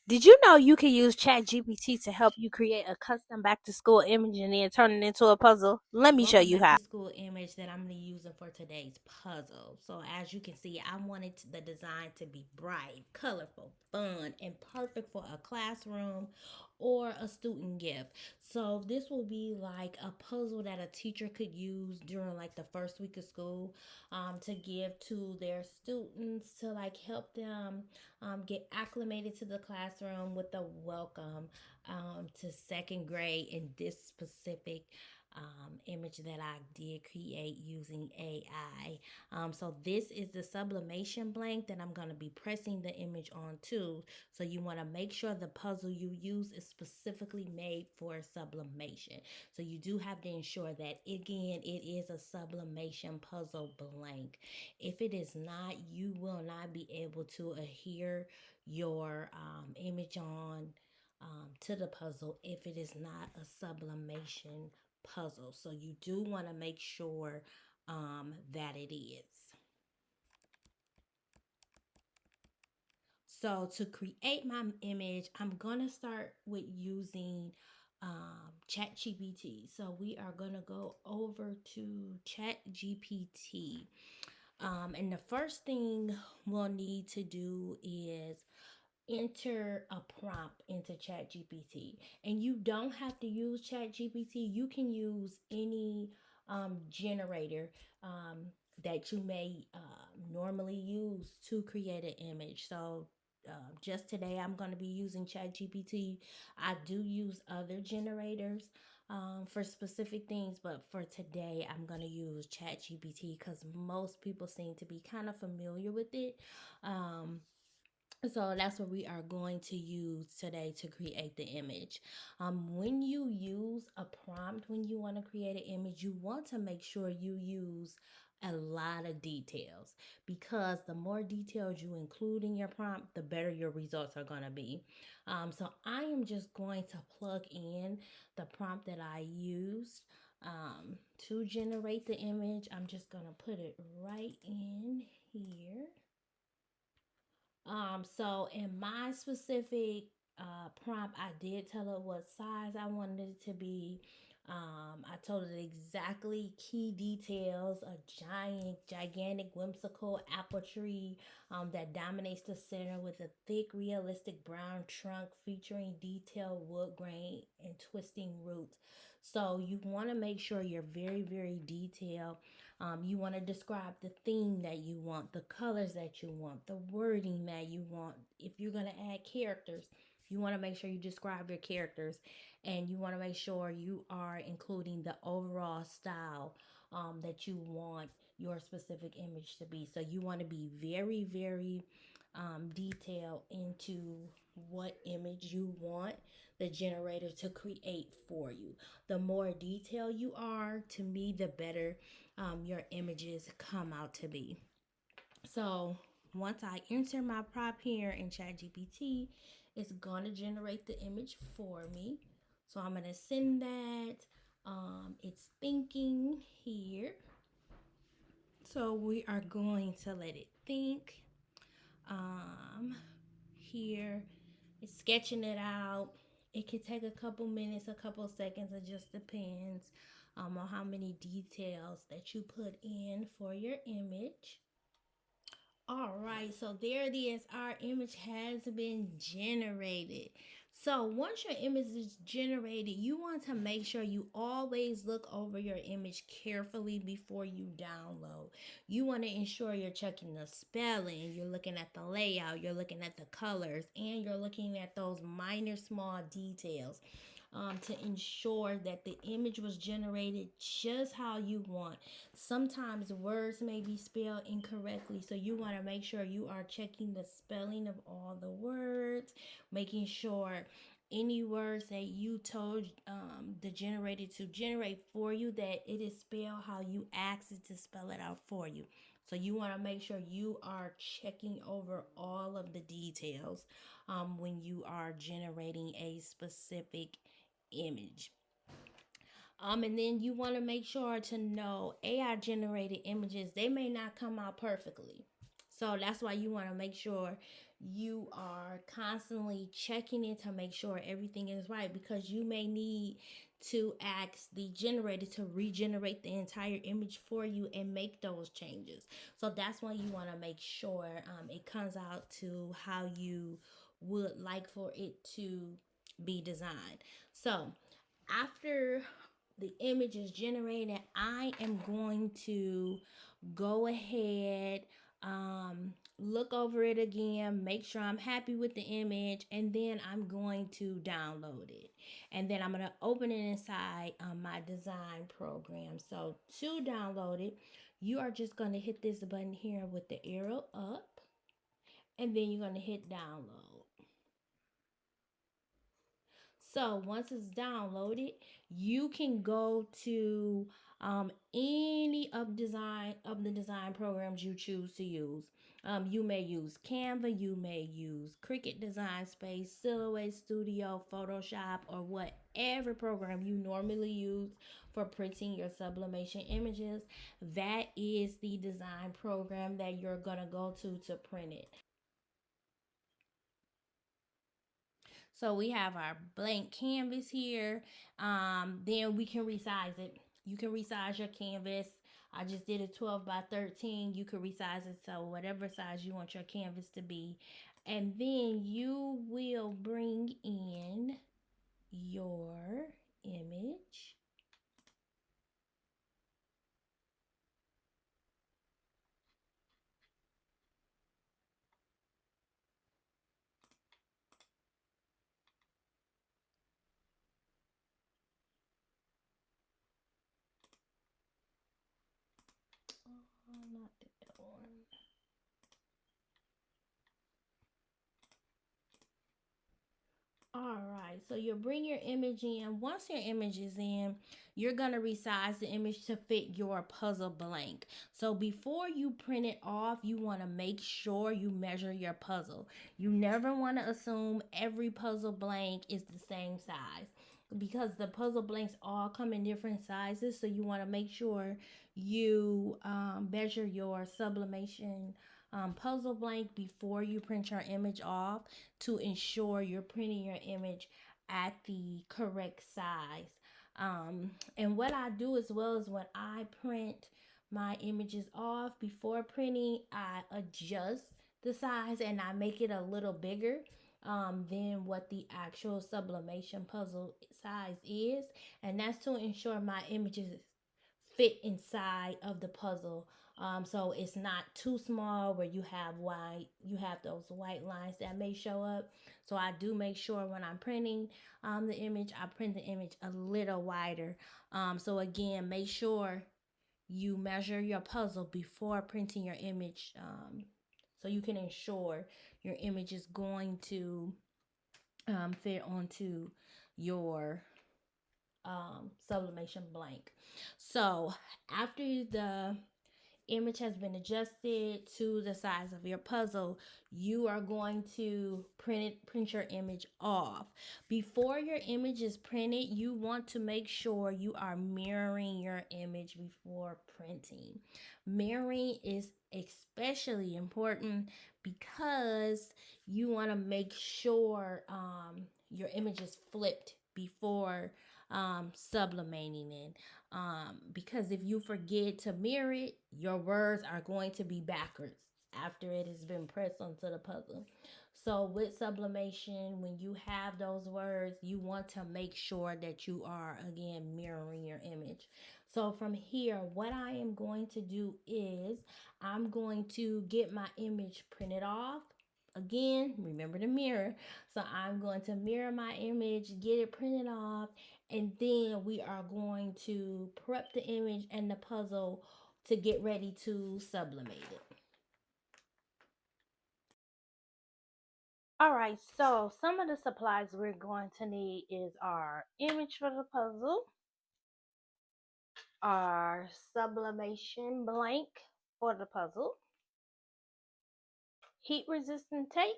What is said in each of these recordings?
Did you know you can use ChatGPT to help you create a custom back to school image and then turn it into a puzzle? Let me show Welcome you back how. to school image that I'm going to be using for today's puzzle. So as you can see, I wanted the design to be bright, colorful, fun, and perfect for a classroom or a student gift. So this will be like a puzzle that a teacher could use during like the first week of school, to give to their students to like help them get acclimated to the classroom with a welcome to second grade in this specific image that I did create using AI. So this is the sublimation blank that I'm going to be pressing the image onto. So you want to make sure the puzzle you use is specifically made for sublimation. So you do have to ensure that again it is a sublimation puzzle blank. If it is not, you will not be able to adhere your image on to the puzzle if it is not a sublimation puzzle. So you do want to make sure that it is. So to create my image, I'm going to start with using ChatGPT. So we are going to go over to ChatGPT. And the first thing we'll need to do is enter a prompt into ChatGPT. And you don't have to use ChatGPT. You can use any generator that you may normally use to create an image. So just today, I'm going to be using ChatGPT. I do use other generators for specific things, but for today, I'm going to use ChatGPT because most people seem to be kind of familiar with it. Um, so that's what we are going to use today to create the image. When you use a prompt, when you want to create an image, you want to make sure you use a lot of details because the more details you include in your prompt, the better your results are going to be. So I am just going to plug in the prompt that I used to generate the image. I'm just going to put it right in here. So in my specific prompt, I did tell it what size I wanted it to be. I told it exactly key details: a gigantic, whimsical apple tree that dominates the center with a thick, realistic brown trunk featuring detailed wood grain and twisting roots. So you want to make sure you're very, very detailed. You want to describe the theme that you want, the colors that you want, the wording that you want. If you're going to add characters, you want to make sure you describe your characters, and you want to make sure you are including the overall style that you want your specific image to be. So you want to be very, very detailed into what image you want the generator to create for you. The more detailed you are, to me, the better your images come out to be. So once I enter my prop here in ChatGPT, it's gonna generate the image for me. So I'm gonna send that. It's thinking here. So we are going to let it think. Um, Here it's sketching it out. It can take a couple minutes, a couple seconds. It just depends on how many details that you put in for your image. All right, so there it is. Our image has been generated. So once your image is generated, you want to make sure you always look over your image carefully before you download. You want to ensure you're checking the spelling, you're looking at the layout, you're looking at the colors, and you're looking at those minor small details to ensure that the image was generated just how you want. Sometimes words may be spelled incorrectly, so you want to make sure you are checking the spelling of all the words, making sure any words that you told the generator to generate for you, that it is spelled how you asked it to spell it out for you. So you want to make sure you are checking over all of the details when you are generating a specific image. And then you want to make sure to know AI generated images, they may not come out perfectly. So that's why you want to make sure you are constantly checking it to make sure everything is right, because you may need to ask the generator to regenerate the entire image for you and make those changes. So that's why you want to make sure it comes out to how you would like for it to be designed. So after the image is generated, I am going to go ahead, look over it again, make sure I'm happy with the image, and then I'm going to download it. And then I'm going to open it inside my design program. So to download it, you are just going to hit this button here with the arrow up, and then you're going to hit download. So once it's downloaded, you can go to any of the design programs you choose to use. You may use Canva, you may use Cricut Design Space, Silhouette Studio, Photoshop, or whatever program you normally use for printing your sublimation images. That is the design program that you're gonna go to print it. So we have our blank canvas here. Then we can resize it. You can resize your canvas. I just did a 12 by 13. You can resize it to whatever size you want your canvas to be. And then you will bring in your image. Oh, not that one. All right, so you'll bring your image in. Once your image is in, you're going to resize the image to fit your puzzle blank. So before you print it off, you want to make sure you measure your puzzle. You never want to assume every puzzle blank is the same size, because the puzzle blanks all come in different sizes. So you want to make sure you measure your sublimation puzzle blank before you print your image off, to ensure you're printing your image at the correct size. And what I do as well is when I print my images off before printing, I adjust the size and I make it a little bigger than what the actual sublimation puzzle size is. And that's to ensure my images fit inside of the puzzle. So it's not too small where you have those white lines that may show up. So I do make sure when I'm printing the image, I print the image a little wider. So again, make sure you measure your puzzle before printing your image, so you can ensure your image is going to fit onto your sublimation blank. So after the image has been adjusted to the size of your puzzle, you are going to print your image off. Before your image is printed, you want to make sure you are mirroring your image before printing. Mirroring is especially important because you want to make sure your image is flipped before sublimating it. Because if you forget to mirror it, your words are going to be backwards after it has been pressed onto the puzzle. So with sublimation, when you have those words, you want to make sure that you are again mirroring your image. So from here, what I am going to do is I'm going to get my image printed off. Again, remember the mirror. So I'm going to mirror my image, get it printed off, and then we are going to prep the image and the puzzle to get ready to sublimate it. All right, so some of the supplies we're going to need is our image for the puzzle, our sublimation blank for the puzzle, heat resistant tape,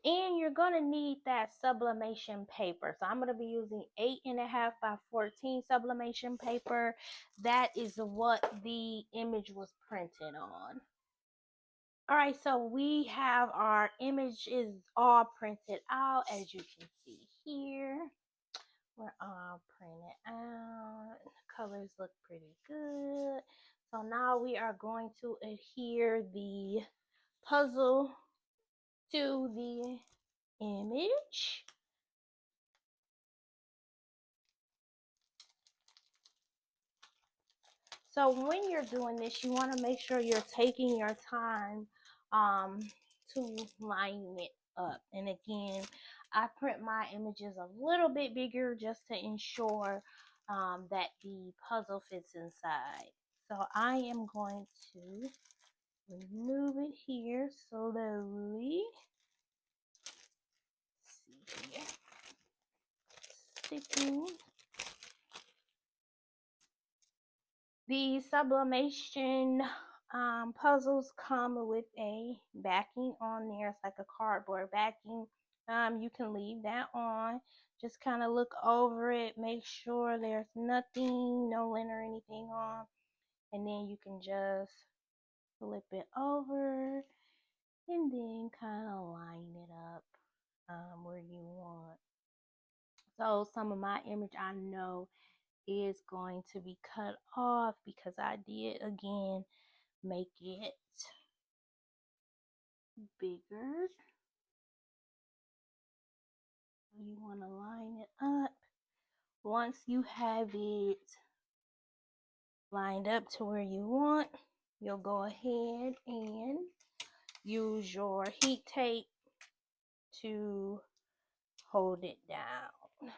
and you're going to need that sublimation paper. So I'm going to be using 8.5 by 14 sublimation paper. That is what the image was printed on. All right, so we have our images all printed out, as you can see here. We're all printed out. The colors look pretty good. So now we are going to adhere the puzzle to the image. So when you're doing this, you want to make sure you're taking your time to line it up. And again, I print my images a little bit bigger just to ensure that the puzzle fits inside. So I am going to remove it here slowly. See here. Sticking. The sublimation puzzles come with a backing on there. It's like a cardboard backing. You can leave that on. Just kind of look over it, make sure there's nothing, no lint or anything on, and then you can just flip it over and then kind of line it up where you want. So some of my image I know is going to be cut off because I did again make it bigger. You want to line it up. Once you have it lined up to where you want, you'll go ahead and use your heat tape to hold it down.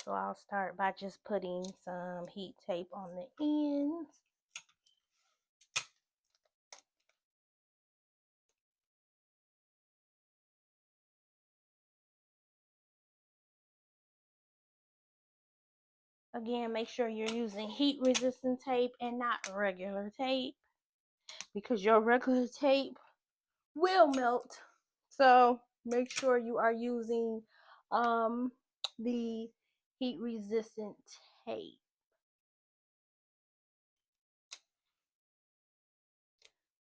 So I'll start by just putting some heat tape on the ends. Again, make sure you're using heat resistant tape and not regular tape, because your regular tape will melt. So make sure you are using the heat resistant tape.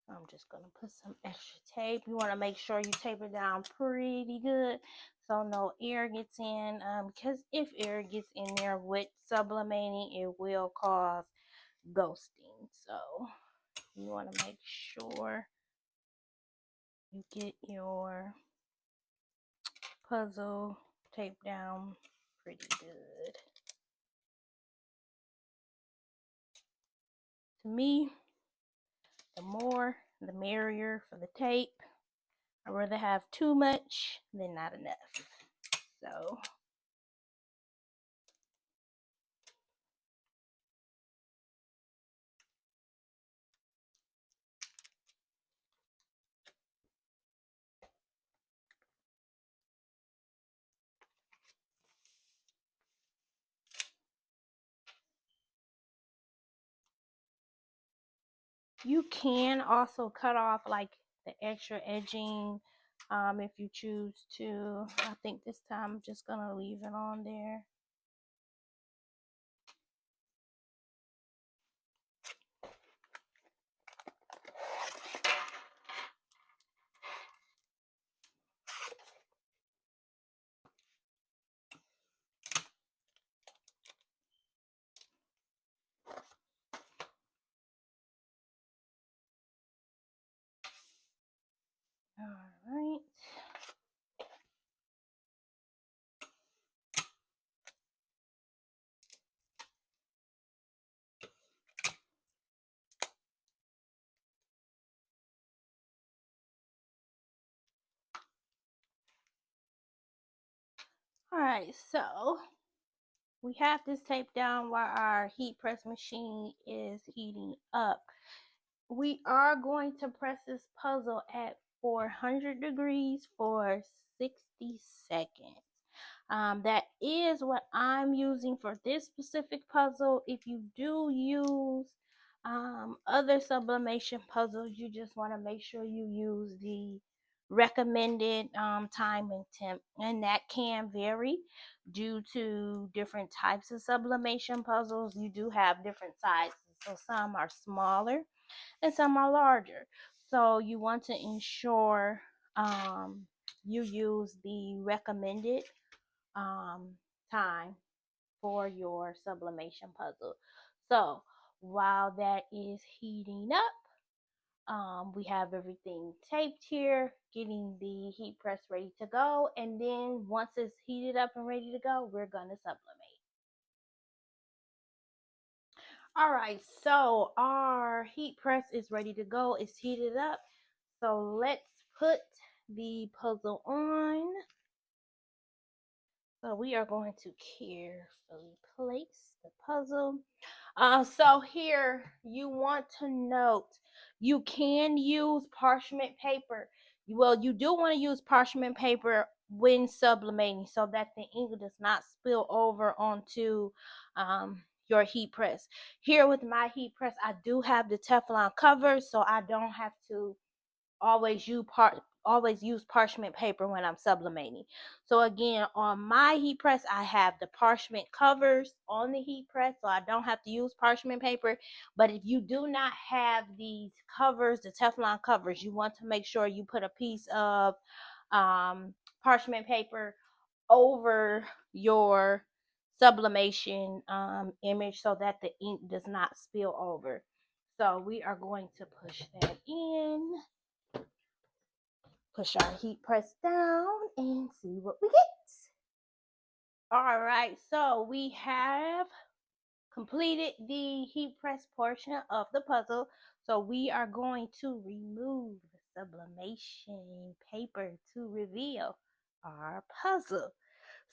I'm just going to put some extra tape. You want to make sure you tape it down pretty good so no air gets in, because if air gets in there with sublimating, it will cause ghosting. So you want to make sure you get your puzzle taped down pretty good. To me, the more the merrier for the tape. I'd rather have too much than not enough. So you can also cut off like the extra edging if you choose to. I think this time I'm just gonna leave it on there. All right. All right, so we have this tape down while our heat press machine is heating up. We are going to press this puzzle at 400 degrees for 60 seconds. That is what I'm using for this specific puzzle. If you do use other sublimation puzzles, you just want to make sure you use the recommended time and temp, and that can vary due to different types of sublimation puzzles. You do have different sizes, so some are smaller and some are larger. So you want to ensure you use the recommended um, time for your sublimation puzzle. So while that is heating up, we have everything taped here, getting the heat press ready to go. And then once it's heated up and ready to go, we're going to sublimate. All right, so our heat press is ready to go. It's heated up. So let's put the puzzle on. So we are going to carefully place the puzzle. So here you want to note you can use parchment paper. Well, you do want to use parchment paper when sublimating so that the ink does not spill over onto your heat press. Here with my heat press, I do have the Teflon cover, so I don't have to always use parchment paper when I'm sublimating. So again, on my heat press, I have the parchment covers on the heat press, so I don't have to use parchment paper. But if you do not have these covers, the Teflon covers, you want to make sure you put a piece of parchment paper over your sublimation image so that the ink does not spill over. So we are going to push that in. Push our heat press down and see what we get. All right, so we have completed the heat press portion of the puzzle. So we are going to remove the sublimation paper to reveal our puzzle.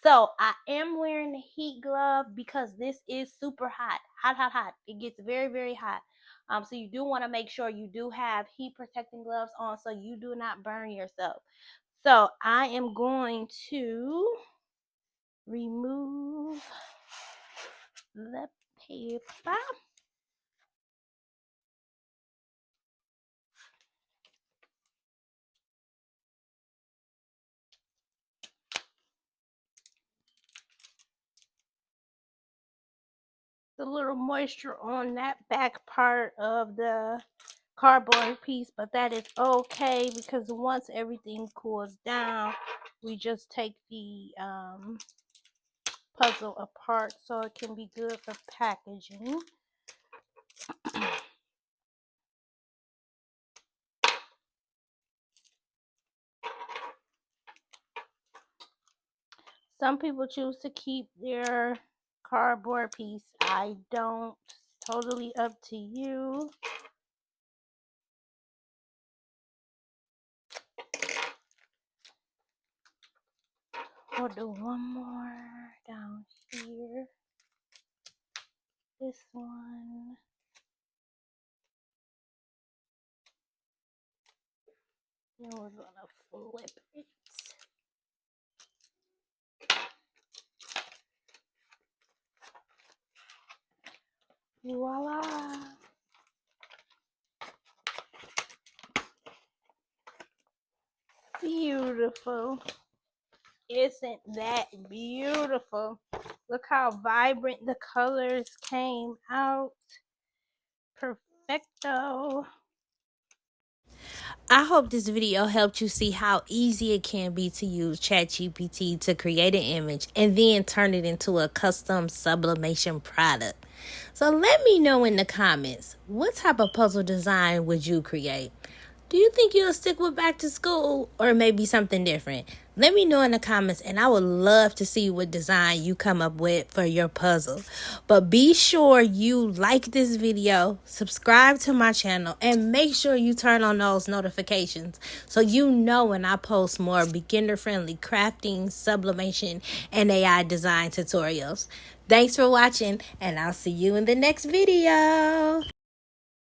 So I am wearing a heat glove because this is super hot. Hot. It gets very, very hot. So you do want to make sure you do have heat protecting gloves on so you do not burn yourself. So I am going to remove the paper. The little moisture on that back part of the cardboard piece, but that is okay because once everything cools down, we just take the puzzle apart so it can be good for packaging. Some people choose to keep their cardboard piece. I don't. Totally up to you. We'll do one more down here. This one. Then we're gonna flip it. Voila! Beautiful. Isn't that beautiful? Look how vibrant the colors came out. Perfecto. I hope this video helped you see how easy it can be to use ChatGPT to create an image and then turn it into a custom sublimation product. So let me know in the comments, what type of puzzle design would you create? Do you think you'll stick with back to school or maybe something different? Let me know in the comments and I would love to see what design you come up with for your puzzle. But be sure you like this video, subscribe to my channel, and make sure you turn on those notifications so you know when I post more beginner-friendly crafting, sublimation, and AI design tutorials. Thanks for watching and I'll see you in the next video.